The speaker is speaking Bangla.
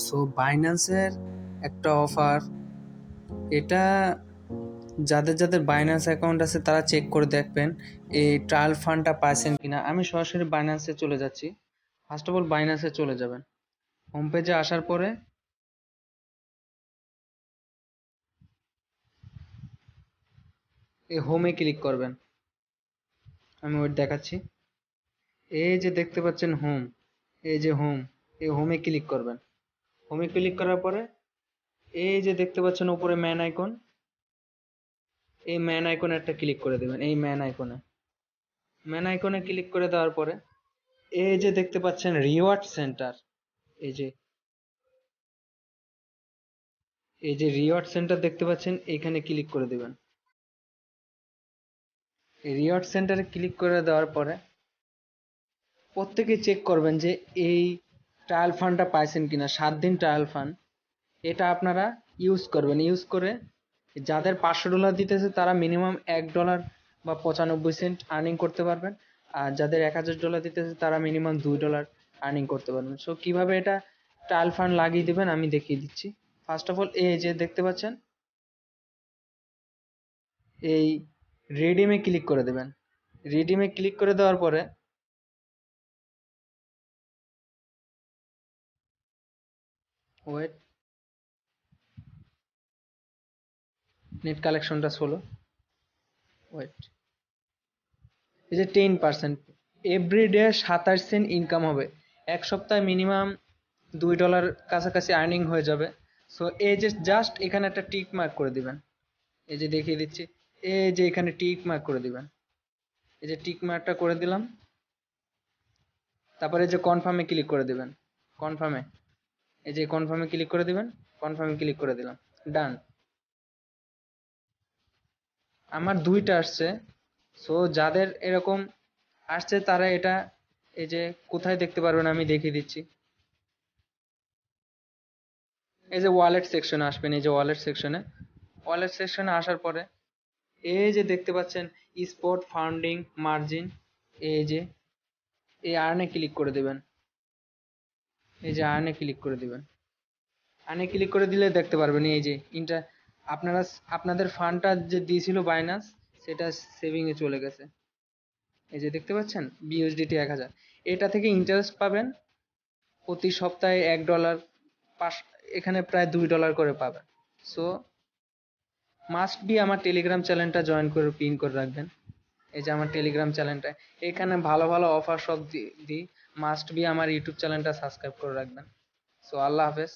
সো বাইন্যান্সের একটা অফার, এটা যাদের যাদের বাইন্যান্স অ্যাকাউন্ট আছে তারা চেক করে দেখবেন এই ট্রায়াল ফান্ডটা পাইছেন কিনা। আমি সরাসরি বাইন্যান্সে চলে যাচ্ছি। ফার্স্ট অফ অল বাইন্যান্সে চলে যাবেন। হোম পেজে আসার পরে এই হোমে ক্লিক করবেন। আমি ওইটা দেখাচ্ছি। এই যে দেখতে পাচ্ছেন হোম, এই যে হোম, এই হোমে ক্লিক করবেন। হোমে ক্লিক করার পরে এই যে দেখতে পাচ্ছেন উপরে ম্যান আইকন, এই ম্যান আইকনে একটা ক্লিক করে দেবেন। এই ম্যান আইকনে ক্লিক করে দেওয়ার পরে এই যে দেখতে পাচ্ছেন রিওয়ার্ড সেন্টার, এই যে রিওয়ার্ড সেন্টার দেখতে পাচ্ছেন, এইখানে ক্লিক করে দেবেন। এই রিওয়ার্ড সেন্টারে ক্লিক করে দেওয়ার পরে প্রত্যেকে চেক করবেন যে এই ট্রায়াল ফান্ডটা পাইছেন কিনা। 7 দিন ট্রায়াল ফান্ড, এটা আপনারা ইউজ করবেন। ইউজ করে যাদের $500 দিতেছে তারা মিনিমাম $1 বা 95 সেন্ট আর্নিং করতে পারবেন। আর যাদের $1000 দিতেছে তারা মিনিমাম $2 আর্নিং করতে পারবেন। সো কিভাবে এটা ট্রায়াল ফান্ড লাগিয়ে দিবেন আমি দেখিয়ে দিচ্ছি। ফার্স্ট অফ অল এই যে দেখতে পাচ্ছেন এই রিডিমে ক্লিক করে দেবেন। রিডিমে ক্লিক করে দেওয়ার পরে ওয়েট, নেট কালেকশনটা হলো, ওয়েট, এই যে 10% এভরিডে 27 সেন্ট ইনকাম হবে। এক সপ্তাহে মিনিমাম $2 কাছাকাছি আর্নিং হয়ে যাবে। সো এই যে জাস্ট এখানে একটা টিক মার্ক করে দিবেন। এই যে দেখিয়ে দিচ্ছি, এই যে এখানে টিক মার্ক করে দিবেন। এই যে টিক মার্কটা করে দিলাম। তারপরে যে কনফার্মে ক্লিক করে দিবেন। কনফার্মে, এই যে কনফার্মে ক্লিক করে দিবেন। কনফার্মে ক্লিক করে দিলাম, ডান। আমার 2টা আসছে। সো যাদের এরকম আসছে তারা এটা এই যে কোথায় দেখতে পারবেন আমি দেখিয়ে দিচ্ছি। এই যে ওয়ালেট সেকশনে আসবেন। এই যে ওয়ালেট সেকশনে আসার পরে এই যে দেখতে পাচ্ছেন স্পট ফান্ডিং মার্জিন, এই যে এই আর্নে ক্লিক করে দেবেন। এই যে আর্নে ক্লিক করে দিবেন। আর্নে ক্লিক করে দিলে দেখতে পারবেন এই যে আপনারা আপনাদের ফান্ডটা যে দিয়েছিল বাইনান্স সেটা সেভিং এ চলে গেছে। এই যে দেখতে পাচ্ছেন বিউএসডিটি 1000, এটা থেকে ইন্টারেস্ট পাবেন প্রতি সপ্তাহে $1, পাঁচ, এখানে প্রায় $2 করে পাবেন। সো মাস্ট বি আমার টেলিগ্রাম চ্যানেলটা জয়েন করে পিন করে রাখবেন। এই যে আমার টেলিগ্রাম চ্যানেলটা, এখানে ভালো ভালো অফার সব দিই। মাস্ট বি আমার ইউটিউব চ্যানেলটা সাবস্ক্রাইব করে রাখবেন। সো আল্লাহ হাফেজ।